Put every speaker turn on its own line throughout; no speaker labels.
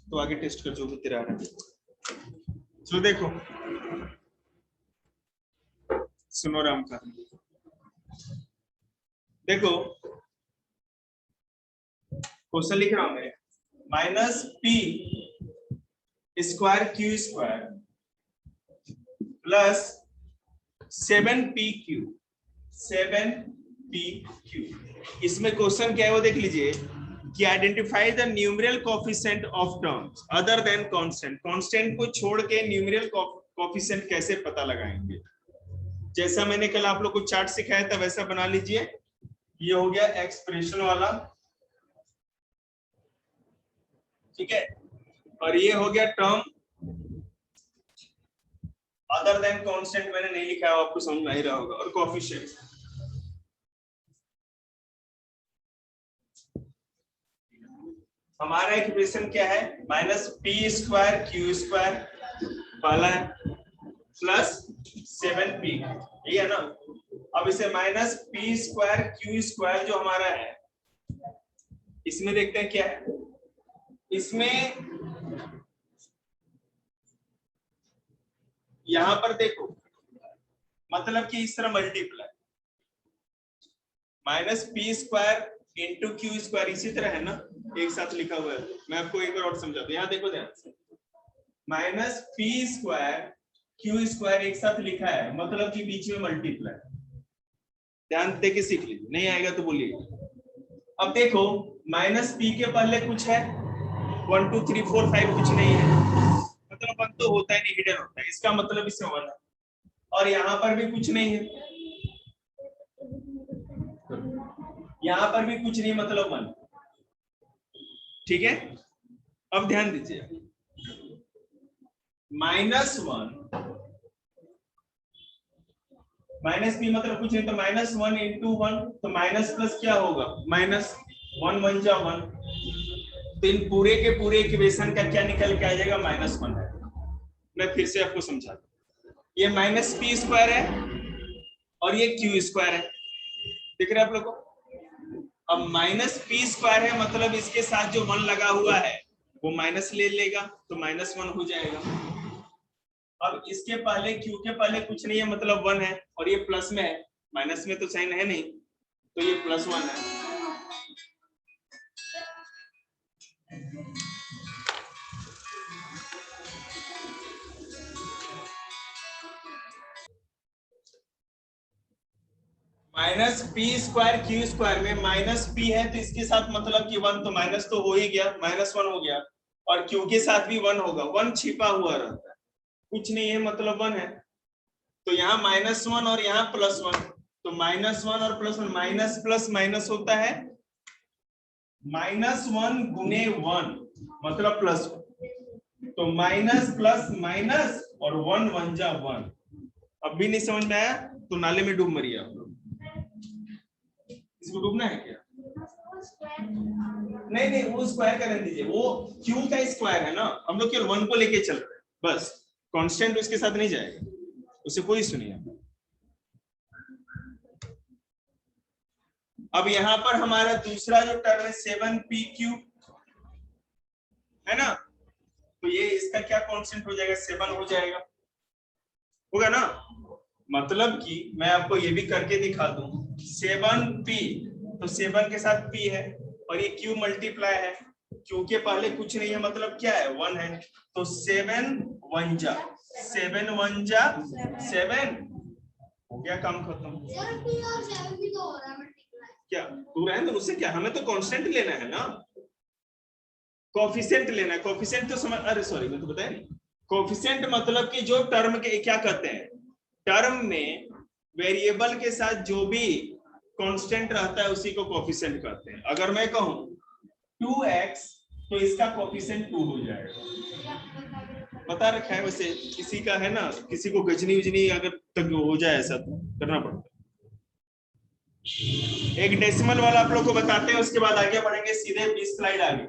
तो आगे टेस्ट कर जो भी तेरा आ रहा है। तो देखो सुनो राम का, देखो क्वेश्चन लिख रहा हूं मैं, minus P square Q square plus 7pq 7pq। इसमें क्वेश्चन क्या है वो देख लीजिए कि identify the numerical coefficient of terms other than constant. Constant को छोड़ के न्यूमेरियल कोफिशिएंट कैसे पता लगाएंगे। जैसा मैंने कल आप लोग को चार्ट सिखाया था वैसा बना लीजिए। ये हो गया एक्सप्रेशन वाला, ठीक है, और ये हो गया टर्म अदर देन कांस्टेंट, मैंने नहीं लिखा है, आपको समझ में आ ही रहा होगा, और कोफिशिएंट। हमारा इक्वेशन क्या है, minus P square Q square पहला है प्लस 7p, ये है ना। अब इसे minus P square Q square जो हमारा है, इसमें देखते हैं क्या है। इसमें यहां पर देखो मतलब कि इस तरह multiply minus P square into Q square इसी तरह है ना, एक साथ लिखा हुआ है। मैं आपको एक बार और समझाता हूं, यहां देखो ध्यान से, minus P square Q square एक साथ लिखा है, मतलब कि बीच में मल्टीप्लाई। ध्यान दे के सीख लीजिए, नहीं आएगा तो बोलिए। अब देखो माइनस पी के पहले कुछ है, 1 2 3 4 5 कुछ नहीं है, मतलब 1 तो होता है नहीं, हिडन होता है, इसका मतलब इसमें 1 है। और यहाँ पर भी कुछ नहीं है, यहाँ पर भी कुछ नहीं, मतलब 1, ठीक है। अब ध्यान दीजिए, -1 माइनस पी मतलब कुछ नहीं, तो -1 इंटू 1, तो माइनस प्लस क्या होगा, -1 1 जा 1, तो इन पूरे के पूरे इक्वेशन का क्या निकल के आ जाएगा, -1 है। मैं फिर से आपको समझा दूं, ये माइनस पी स्क्वायर है और ये क्यू स्क्वायर है, दिख रहा है आप लोग को। अब माइनस पी स्क्वायर है मतलब इसके साथ जो 1 लगा हुआ है वो माइनस ले लेगा, तो -1 हो जाएगा। अब इसके पहले क्यू के पहले कुछ नहीं है, मतलब 1 है, और ये प्लस में है, माइनस में तो साइन है नहीं, तो ये +1 है। Minus P square Q square में माइनस पी है तो इसके साथ मतलब कि 1, तो माइनस तो हो ही गया, -1 हो गया, और क्यू के साथ भी 1 होगा, 1 छिपा हुआ रहता है, कुछ नहीं है, मतलब 1 है। तो यहाँ -1 और यहाँ +1, तो -1 और +1, माइनस प्लस माइनस होता है, -1 गुने 1 मतलब +1, तो माइनस प्लस माइनस और 1 1 जा 1। अब भी नहीं समझ में आया तो नाले में डूब मरिए आप लोग। इसको डूबना है क्या, नहीं नहीं, वो स्क्वायर कर दीजिए, वो क्यू का स्क्वायर है ना, हम लोग केवल 1 को लेके चल रहे हैं बस, कांस्टेंट उसके साथ नहीं जाएगा, उसे कोई सुनिए। अब यहां पर हमारा दूसरा जो टर्म है 7pq है ना, तो ये इसका क्या कांस्टेंट हो जाएगा, 7 हो जाएगा, होगा ना। मतलब कि मैं आपको ये भी करके दिखा दूं, 7p, तो 7 के साथ p है, और ये q मल्टीप्लाई है, q के पहले कुछ नहीं है, मतलब क्या है, 1 है, तो 7 1 जा 7, हो गया, काम खत्म। क्या तू रहे तो उससे क्या, हमें तो कांस्टेंट लेना है ना, कोफिशिएंट लेना है, कोफिशिएंट तो समझ, अरे सॉरी मैं तो बताया नहीं, कोफिशिएंट मतलब कि जो टर्म के क्या कहते हैं, टर्म में वेरिएबल के साथ जो भी कांस्टेंट रहता है उसी को कोफिशिएंट कहते हैं। अगर मैं कहूं 2x तो इसका कोफिशिएंट 2 हो जाएगा, पता रखा है वैसे, किसी का है ना, किसी को गजनी उजनी अगर तक हो जाए ऐसा तो करना पड़ता है। एक डेसिमल वाला आप लोग को बताते हैं, उसके बाद आगे बढ़ेंगे सीधे 20 स्लाइड आगे,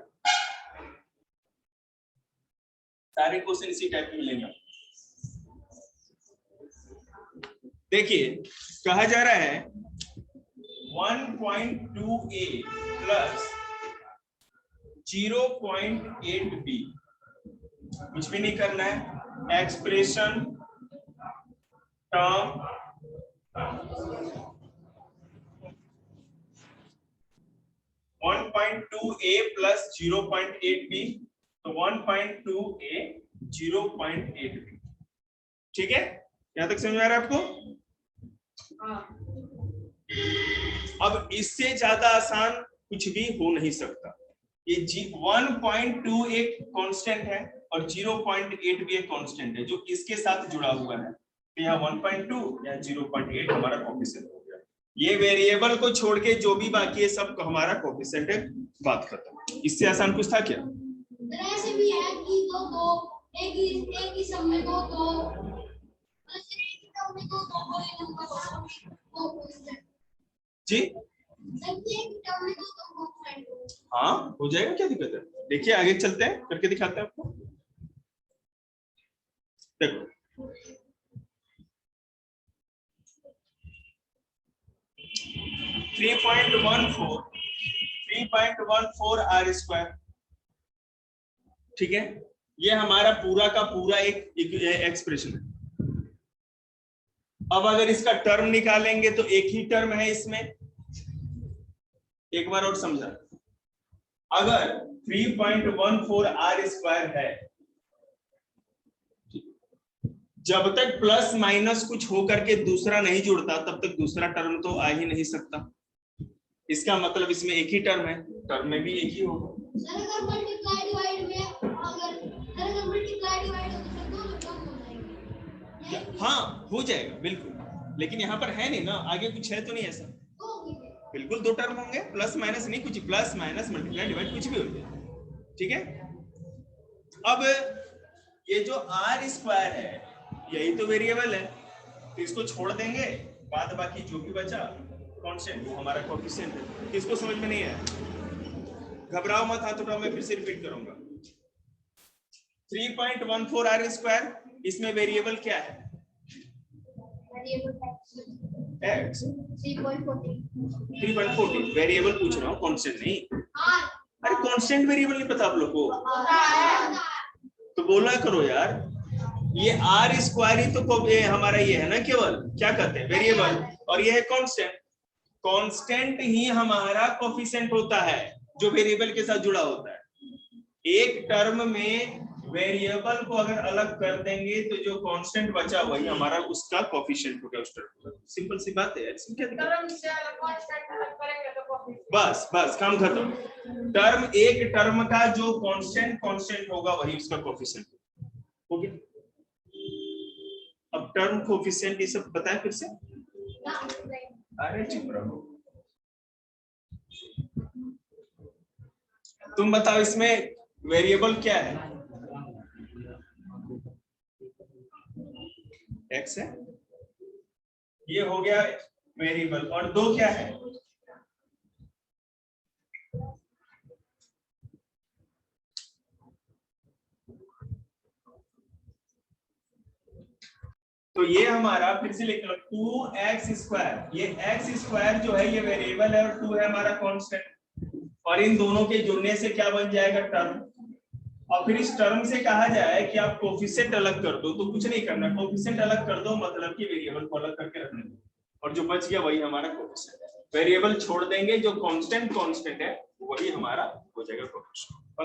सारे क्वेश्चन इसी टाइप में मिलेंगे। देखिए कहा जा रहा है 1.2a प्लस 0.8b, कुछ भी नहीं करना है, expression term 1.2a plus 0.8b, तो 1.2a 0.8b, ठीक है, यहां तक समझ में आ रहा है आपको? अब इससे ज्यादा आसान कुछ भी हो नहीं सकता। ये 1.2 एक कांस्टेंट है और 0.8 भी एक कांस्टेंट है जो इसके साथ जुड़ा हुआ है, तो यहाँ 1.2 या 0.8 हमारा कोफिशिएंट हो गया। ये वेरिएबल को छोड़ के जो भी बाकी है सब हमारा कोफिशिएंट है, बात खत्म। इससे आसान कुछ था क्या?
ऐसे भी है कि दो एक ही सब में दो
जी हाँ हो जाएगा, क्या दिक्कत है? देखिए आगे चलते हैं, करके दिखाते हैं आपको। देखो 3.14 आर स्क्वायर, ठीक है, ये हमारा पूरा का पूरा एक एक्सप्रेशन है। अब अगर इसका टर्म निकालेंगे तो एक ही टर्म है इसमें, एक बार और समझा, अगर 3.14 आर स्क्वायर है, जब तक प्लस माइनस कुछ होकर के दूसरा नहीं जुड़ता तब तक दूसरा टर्म तो आ ही नहीं सकता। इसका मतलब इसमें एक ही टर्म है, टर्म में भी एक ही होगा। हाँ हो जाएगा बिल्कुल, लेकिन यहाँ पर है नहीं ना, आगे कुछ है तो नहीं ऐसा। बिल्कुल दो टर्म होंगे, प्लस माइनस नहीं, कुछ प्लस माइनस मल्टीप्लाई डिवाइड कुछ भी हो जाए, ठीक है। अब ये जो आर स्क्वायर है यही तो वेरिएबल है, तो इसको छोड़ देंगे, बाद बाकी जो भी बचा कांस्टेंट वो हमारा कोएफिशिएंट है। किसको समझ में नहीं आया घबराओ मत, हाथ उठाओ, मैं फिर से रिपीट करूंगा। 3.14 आर स्क्वायर, इसमें वेरिएबल क्या है? x 3.14 वेरिएबल पूछ रहा हूँ, कांस्टेंट नहीं। अरे कांस्टेंट वेरिएबल नहीं पता आप लोग को तो बोला करो यार। ये आर स्क्वायर ही तो हमारा ये है ना, केवल क्या कहते हैं वेरिएबल, और ये है कांस्टेंट। कांस्टेंट ही हमारा कोएफिशिएंट होता है जो वेरिएबल के साथ जुड़ा होता है। एक टर्म में वेरिएबल को अगर अलग कर देंगे तो जो कांस्टेंट बचा वही हमारा उसका कोएफिशिएंट होगा उस टर्म का। सिंपल सी बात है, इसमें क्या टर्म से अलग कांस्टेंट अलग करेंगे तो कोएफिशिएंट, बस काम खत्म। टर्म एक टर्म का जो कांस्टेंट होगा वही उसका कोएफिशिएंट हो गया। अब टर्म कोएफिशिएंट ये सब बताएं फिर से। अरे चुप रहो, तुम बताओ इसमें वेरिएबल क्या है? x है, ये हो गया वेरिएबल, और दो क्या है? तो ये हमारा फिर से लिख लो 2x स्क्वायर, ये x स्क्वायर जो है ये वेरिएबल है और 2 है हमारा कांस्टेंट, और इन दोनों के जुड़ने से क्या बन जाएगा टर्म। और फिर इस टर्म से कहा जाए कि आप कोएफिशिएंट अलग कर दो, तो कुछ नहीं करना, कोएफिशिएंट अलग कर दो मतलब कि वेरिएबल को अलग करके रखने दो, और जो बच गया वही हमारा कोएफिशिएंट है। वेरिएबल छोड़ देंगे, जो कांस्टेंट है वही हमारा हो जाएगा कोएफिशिएंट।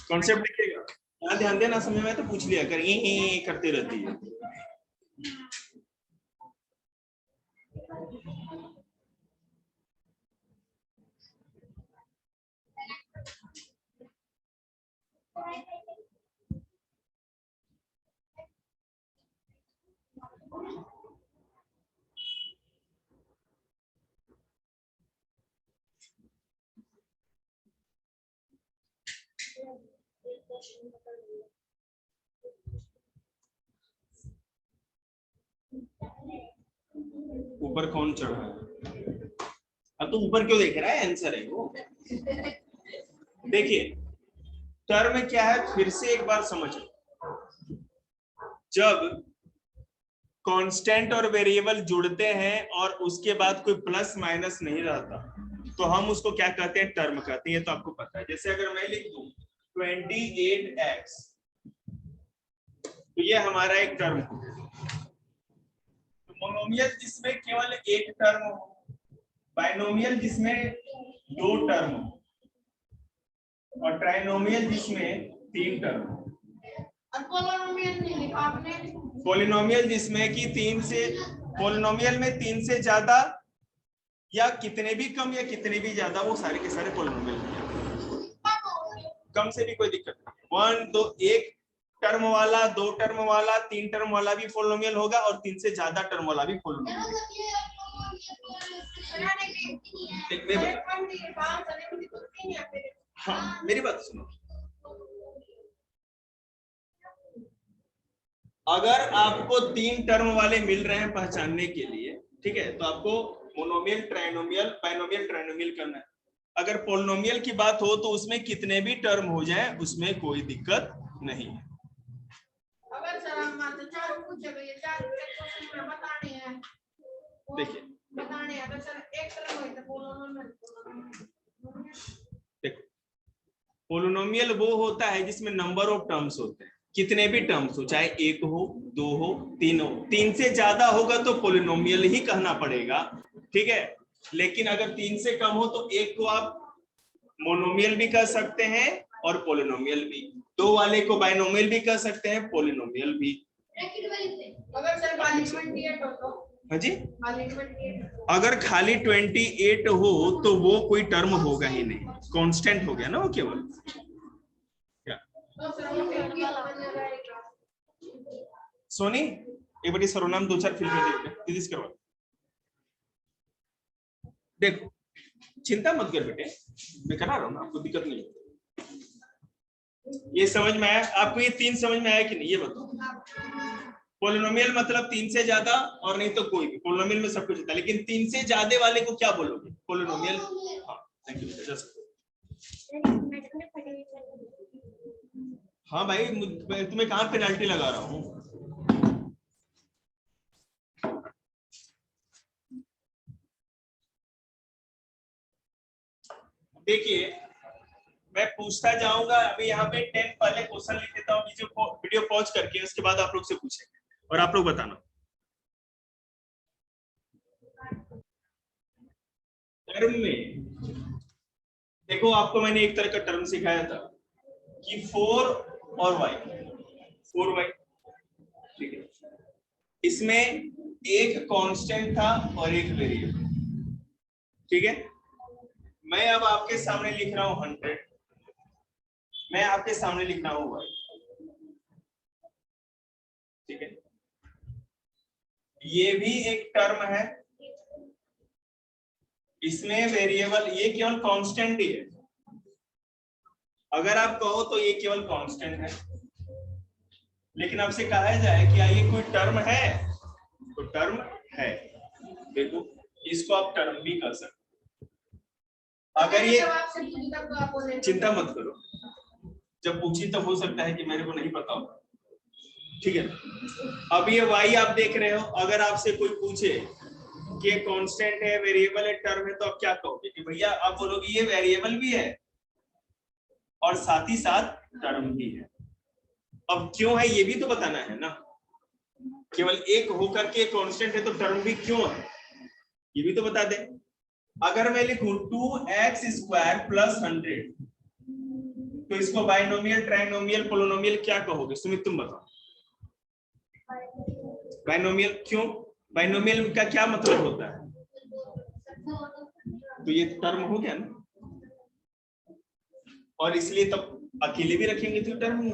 कॉन्सेप्ट देखिएगा, यहाँ ध्यान देना, समय में तो पूछ लिया कर, ये करते रहती है। ऊपर कौन चढ़ा है? अब तो ऊपर क्यों देख रहा है, आंसर है वो। देखिए टर्म क्या है, फिर से एक बार समझो। जब कांस्टेंट और वेरिएबल जुड़ते हैं और उसके बाद कोई प्लस माइनस नहीं रहता तो हम उसको क्या कहते हैं, टर्म कहते हैं। ये तो आपको पता है। जैसे अगर मैं लिख दूं 28x, तो ये हमारा एक टर्म हो। तो मोनोमियल जिसमें केवल एक टर्म हो, बाइनोमियल जिसमें दो टर्म हो, और ट्राइनोमियल जिसमें तीन टर्म हो।
और पोलिनोमियल नहीं लिखा आपने।
पोलिनोमियल जिसमें कि पोलिनोमियल में तीन से ज्यादा या कितने भी कम या कितने भी ज्यादा, वो सारे के सारे पोलिनोमियल हैं। कम से भी कोई दिक्कत नहीं। 1 2 एक टर्म वाला, दो टर्म वाला, तीन टर्म वाला भी पोलिनोमियल होगा और तीन से ज्यादा टर्म वाला भी पोलिनोमियल होगा। हाँ, मेरी बात सुनो। अगर आपको तीन टर्म वाले मिल रहे हैं पहचानने के लिए, ठीक है, तो आपको मोनोमियल, ट्राइनोमियल, बाइनोमियल, ट्राइनोमियल करना है। अगर पोलिनोमियल की बात हो तो उसमें कितने भी टर्म हो जाए उसमें कोई दिक्कत नहीं है।
अगर सर हम मान चार पूछे गए, चार क्वेश्चन में बताने हैं,
देखिए
बताने हैं, अगर सर एक टर्म हो तो पोलिनोमियल।
देखो, पोलिनोमियल वो होता है जिसमें नंबर ऑफ टर्म्स होते हैं, कितने भी टर्म्स हो, चाहे एक हो, दो हो, तीन हो। तीन से ज्यादा होगा तो पोलिनोमियल ही कहना पड़ेगा, ठीक है। लेकिन अगर तीन से कम हो तो एक को आप मोनोमियल भी कह सकते हैं और पोलिनोमियल भी, दो वाले को बाइनोमियल भी कह सकते हैं, पोलिनोमियल भी।
अगर सर खाली 28 हो तो?
हाँ जी,
खाली 28।
अगर खाली 28 हो तो वो कोई टर्म होगा ही नहीं, कांस्टेंट हो गया ना वो केवल। सोनी एक बार सर्वनाम दो चार फिल कर दीजिए करवा। देखो चिंता मत कर बेटे, मैं करा रहा हूँ ना, आपको दिक्कत नहीं है। ये समझ में आया आपको? ये तीन समझ में आया कि नहीं ये बताओ। पोलिनोमियल मतलब तीन से ज्यादा और नहीं तो कोई भी। पोलिनोमियल में सब कुछ होता है, लेकिन तीन से ज्यादा वाले को क्या बोलोगे? पोलिनोमियल। हाँ थैंक यू। हाँ भाई, तुम्हें कहाँ पेनल्टी लगा रहा हूँ। देखिए मैं पूछता जाऊंगा, अभी यहाँ पे 10 पहले क्वेश्चन लिख देता हूँ वीडियो पॉज करके, उसके बाद आप लोग से पूछेंगे और आप लोग बताना। टर्म में देखो, आपको मैंने एक तरह का टर्म सिखाया था कि 4 और y, 4y, ठीक है। इसमें एक कांस्टेंट था और एक वेरिएबल, ठीक है। मैं अब आपके सामने लिख रहा हूं 100, मैं आपके सामने लिख रहा हूं y, ठीक है। ये भी एक टर्म है, इसमें वेरिएबल, ये केवल कांस्टेंट ही है। अगर आप कहो तो ये केवल कांस्टेंट है, लेकिन आपसे कहा जाए कि ये कोई टर्म है, तो टर्म है। देखो इसको आप टर्म भी कर सकते। अगर ये, चिंता मत करो, जब पूछी तब हो सकता है कि मेरे को नहीं पता हो, ठीक है। अब ये y आप देख रहे हो, अगर आपसे कोई पूछे कि कांस्टेंट है, वेरिएबल है, टर्म है, तो आप क्या कहोगे? कि भैया आप बोलोगे ये वेरिएबल भी है और साथ ही साथ टर्म भी है। अब क्यों है ये भी तो बताना है ना। केवल एक होकर के कांस्टेंट है तो टर्म भी क्यों है ये भी तो बता दे। अगर मैं लिखूं 2x स्क्वायर प्लस 100, तो इसको बाइनोमियल, ट्राइनोमियल, पोलिनोमियल क्या कहोगे? सुमित तुम बताओ। बाइनोमियल क्यों? बाइनोमियल का क्या मतलब होता है? तो ये टर्म हो गया ना, और इसलिए तब अकेले भी रखेंगे तो टर्म है।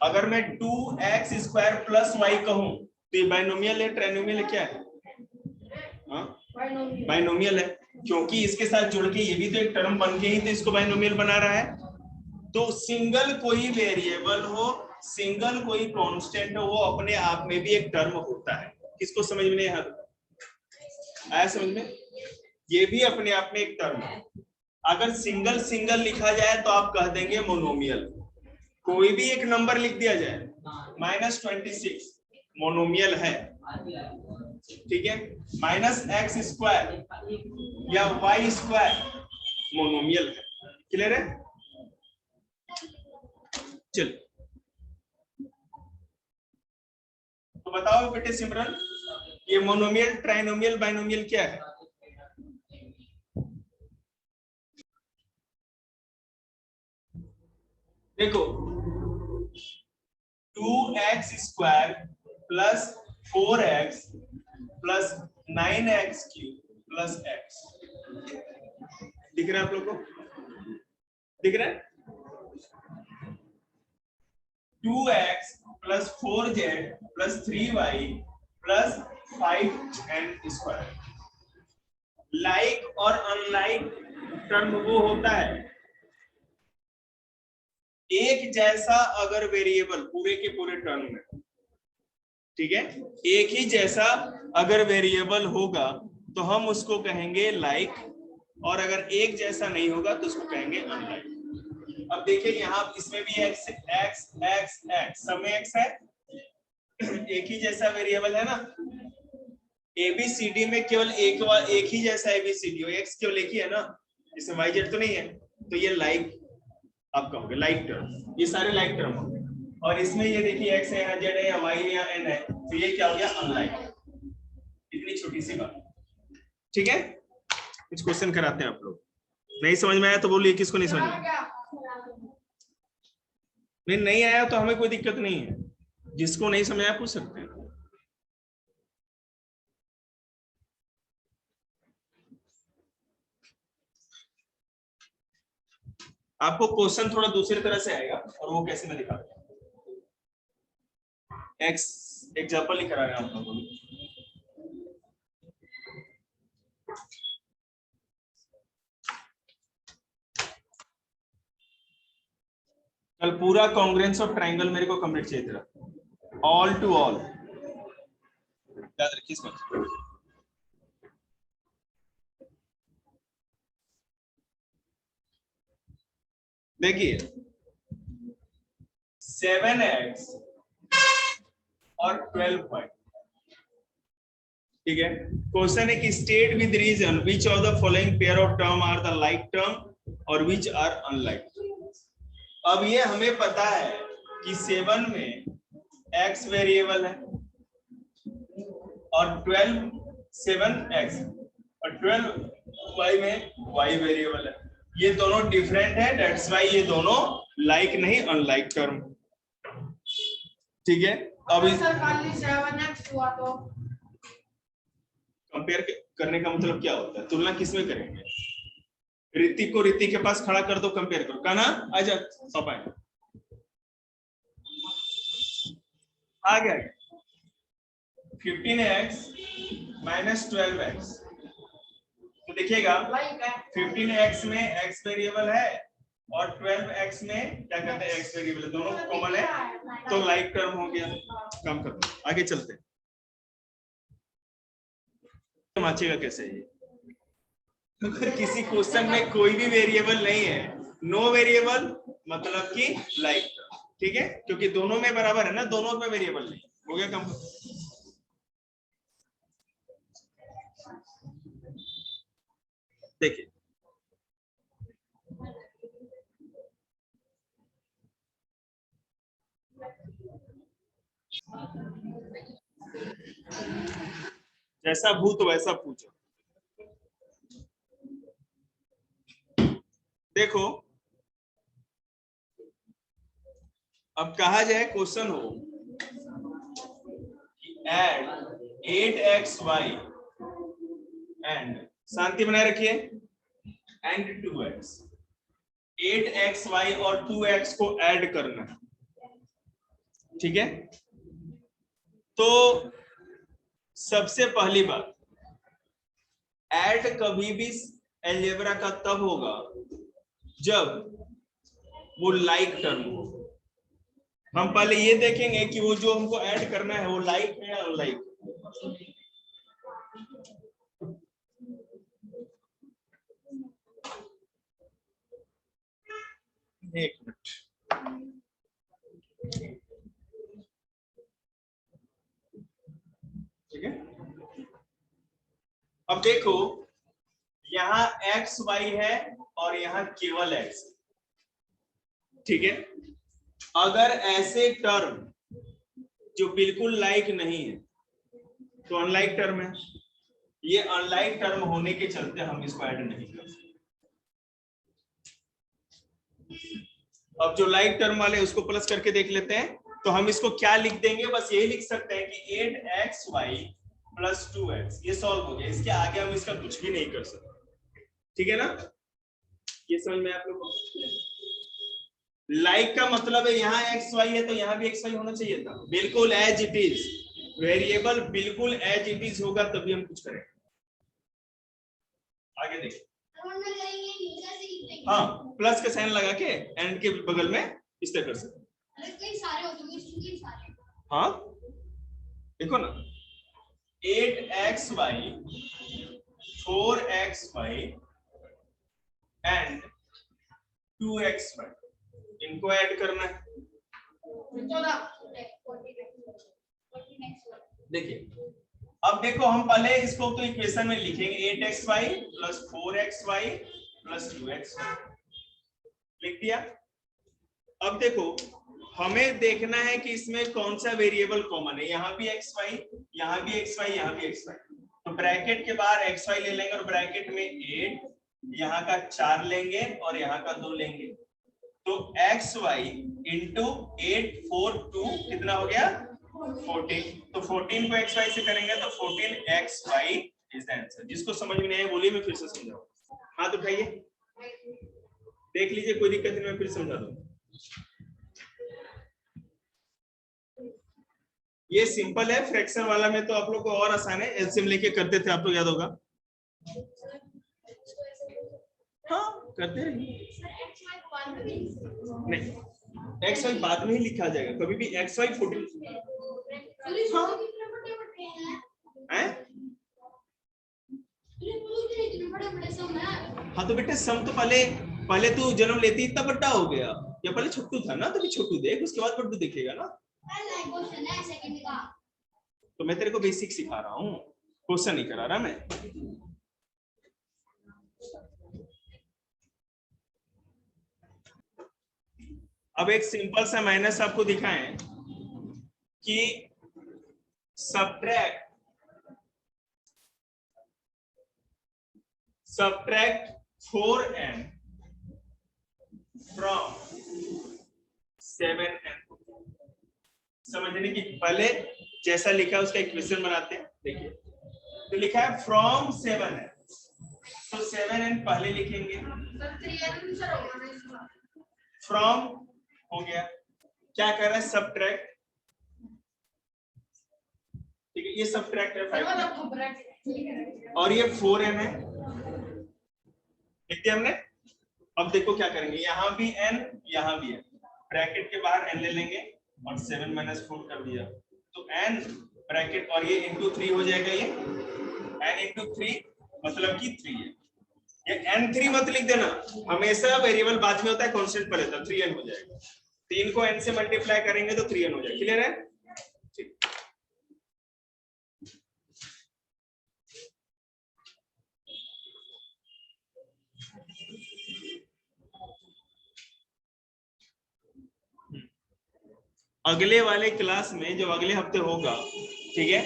अगर मैं 2x स्क्वायर प्लस y कहूं तो ये बाइनोमियल है, ट्राइनोमियल है, क्या है? हाँ बाइनोमियल है, क्योंकि इसके साथ जुड़ के ये भी तो एक टर्म बन के ही तो इसको बाइनोमियल बना रहा है। तो सिंगल कोई वेरिएबल हो, सिंगल कोई कांस्टेंट हो, वो अपने आप में भी एक टर्म होता है। किसको समझ में नहीं आया? समझ में? ये भी अपने आप में एक टर्म है। अगर सिंगल सिंगल लिखा जाए तो आप कह देंगे मोनोमियल। कोई भी एक नंबर लिख दिया जाए, -26 मोनोमियल है, ठीक है, माइनस एक्स स्क्वायर या वाई स्क्वायर मोनोमियल है। क्लियर है? चल तो बताओ बेटे सिमरन, ये मोनोमियल, ट्राइनोमियल, बाइनोमियल क्या है? देखो 2x square plus 4x plus 9x cube plus x, दिख रहा है आप लोग को? दिख रहा है? 2x plus 4z plus 3y plus 5n square. Like और अनलाइक टर्म वो होता है एक जैसा अगर वेरिएबल पूरे के पूरे टर्म में, ठीक है, एक ही जैसा अगर वेरिएबल होगा तो हम उसको कहेंगे लाइक, और अगर एक जैसा नहीं होगा तो उसको कहेंगे अनलाइक। अब देखिए यहाँ इसमें भी x x x x सब में x है, एक ही जैसा वेरिएबल है ना। ABCD में केवल एक ही जैसा ABCD हो, x केवल एक ही है ना, इसमें YZ तो नहीं है, तो ये लाइक आप कहोगे, लाइक टर्म, ये सारे लाइक टर्म होंगे। और इसमें ये देखिए x है, z है, या y है, या n है, तो ये क्या हो गया? अनलाइक। इतनी छोटी सी बात, ठीक है। कुछ क्वेश्चन कराते हैं आप लोग, नहीं समझ में आया तो बोलिए, किसको नहीं समझ में आया? नहीं आया तो हमें कोई दिक्कत नहीं है, जिसको नहीं समझ आया पूछ सकते हैं। आपको क्वेश्चन थोड़ा दूसरी तरह से आएगा, और वो कैसे मैं दिखाता हूं। एक्स एग्जाम्पल लिख रहा है आप लोगों को। कल पूरा कॉन्ग्रेंस ऑफ ट्राइंगल मेरे को कंप्लीट चाहिए था, ऑल टू ऑल, याद रखिए इसको। देखिए 7x और 12, ठीक है। क्वेश्चन है कि state with reason which of the following pair of term are the like term और विच आर अनलाइक। अब ये हमें पता है कि 7 में x वेरिएबल है और 7x और 12y में y वेरिएबल है। ये दोनों डिफरेंट है, दैट्स व्हाई ये दोनों लाइक नहीं अनलाइक टर्म, ठीक है। अब कंपेयर करने का मतलब क्या होता है? तुलना किसमें करेंगे? ऋतिक को ऋतिक के पास खड़ा कर दो, कंपेयर करो। काना आजा, पापा आ गया। 15x माइनस 12x, तो देखिएगा 15x में x वेरिएबल है और 12x में क्या कहते हैं x वेरिएबल है, दोनों कॉमन है, तो लाइक टर्म हो गया। काम करते हैं, आगे चलते हैं। समझिएगा कैसे ये, अगर किसी क्वेश्चन में कोई भी वेरिएबल नहीं है, नो वेरिएबल मतलब कि लाइक टर्म, ठीक है, क्योंकि दोनों में बराबर है ना, दोनों में वेरिएबल नहीं। हो गया काम। देखिए जैसा भूत वैसा पूछो। देखो अब कहा जाए क्वेश्चन हो एड 8xy एंड, शांति बनाए रखिए, एंड 2x, 8xy और 2x को ऐड करना है, ठीक है। तो सबसे पहली बात, ऐड कभी भी अलजेब्रा का तब होगा जब वो लाइक टर्म हो। हम पहले ये देखेंगे कि वो जो हमको ऐड करना है वो लाइक है या अनलाइक। एक मिनट, ठीक है। अब देखो यहाँ एक्स वाई है और यहाँ केवल एक्स, ठीक है। अगर ऐसे टर्म जो बिल्कुल लाइक नहीं है तो अनलाइक टर्म है, ये अनलाइक टर्म होने के चलते हम इसको ऐड नहीं कर सकते। अब जो लाइक टर्म वाले उसको प्लस करके देख लेते हैं, तो हम इसको क्या लिख देंगे, बस ये लिख सकते हैं कि 8xy प्लस 2x, ये सॉल्व हो गया। इसके आगे हम इसका कुछ भी नहीं कर सकते, ठीक है ना। ये समझ में आप लोग को? लाइक का मतलब है यहाँ xy है तो यहाँ भी xy होना चाहिए था, बिल्कुल एज इट इज, वेरिएबल बिल्कुल एज इट इज होगा तभी हम कुछ करेंगे। आगे देखिए, हाँ प्लस का साइन लगा के एंड के बगल में इस तरह कर सकते हैं। हाँ देखो ना, 8xy 4xy एंड 2xy, इनको ऐड करना है। देखिए अब देखो, हम पहले इसको तो इक्वेशन में लिखेंगे 8xy plus 4xy plus 2xy, लिख दिया। अब देखो हमें देखना है कि इसमें कौन सा वेरिएबल कॉमन है, यहाँ भी xy, यहाँ भी xy, यहाँ भी xy, तो ब्रैकेट के बाहर xy ले लेंगे और ब्रैकेट में 8, यहाँ का 4 लेंगे और यहाँ का 2 लेंगे, तो xy इंटू 8 4 2 कितना हो गया 14, तो 14 को xy से करेंगे तो 14xy इज द आंसर। जिसको समझ में नहीं आया बोलिए, मैं फिर से समझाऊं। हाथ उठाइए, देख लीजिए, कोई दिक्कत नहीं, मैं फिर समझा दूं। ये सिंपल है, फ्रैक्शन वाला में तो आप लोग को और आसान है, एलसीएम लेके करते थे आप लोग, याद होगा। हाँ करते रहिए, नहीं xy बाद में ही लिखा जाएगा, कभी भी xy 14 हाँ तो बेटे सम तो पहले तू जन्म लेती इतना बड़ा हो गया, या पहले छोटू था ना, तभी छोटू देख, उसके बाद बड्डू देखेगा ना। तो मैं तेरे को बेसिक सिखा रहा हूँ, क्वेश्चन नहीं करा रहा मैं। अब एक सिंपल सा माइनस आपको दिखाएं कि सब्ट्रैक्ट 4n फ्रॉम 7n। समझने की पहले जैसा लिखा है उसका इक्वेशन बनाते हैं। देखिए तो लिखा है फ्रॉम 7n, तो 7n पहले लिखेंगे, फ्रॉम हो गया, क्या कर रहा है सब्ट्रैक्ट, ठीक है, ये सब्ट्रैक्ट है 5 और ये 4n है, लिख दिया हमने। अब देखो क्या करेंगे, यहाँ भी n यहाँ भी n, ब्रैकेट के बाहर n ले लेंगे और 7 - 4 कर दिया, तो n ब्रैकेट और ये इंटू 3 हो जाएगा, ये n इंटू 3 मतलब कि 3 है। ये n3 मत लिख देना, हमेशा वेरिएबल बाद में होता है, कांस्टेंट पहले था, 3n हो जाएगा। 3 को n से मल्टीप्लाई करेंगे तो 3n हो जाएगा। क्लियर है? ठीक। अगले वाले क्लास में जो अगले हफ्ते होगा, ठीक है,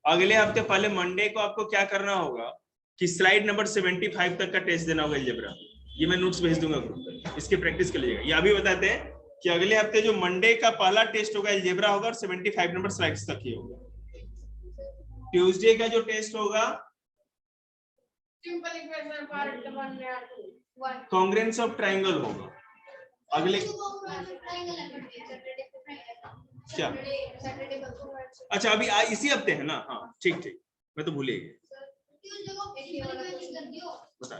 अगले हफ्ते पहले मंडे को आपको क्या करना होगा कि स्लाइड नंबर 75 तक का टेस्ट देना होगा अलजेब्रा। ये मैं नोट्स भेज दूंगा ग्रुप पर, इसकी प्रैक्टिस कर लीजिएगा। ये अभी बताते हैं कि अगले हफ्ते जो मंडे का पहला टेस्ट होगा अलजेब्रा होगा और 75 नंबर स्लाइड्स तक ही होगा। ट्यूसडे का जो टेस्ट होगा कांग्रेंस ऑफ ट्रायंगल होगा। अगले क्या, अच्छा अभी इसी हफ्ते है ना? हाँ ठीक ठीक, मैं तो भूल ही गया, बता।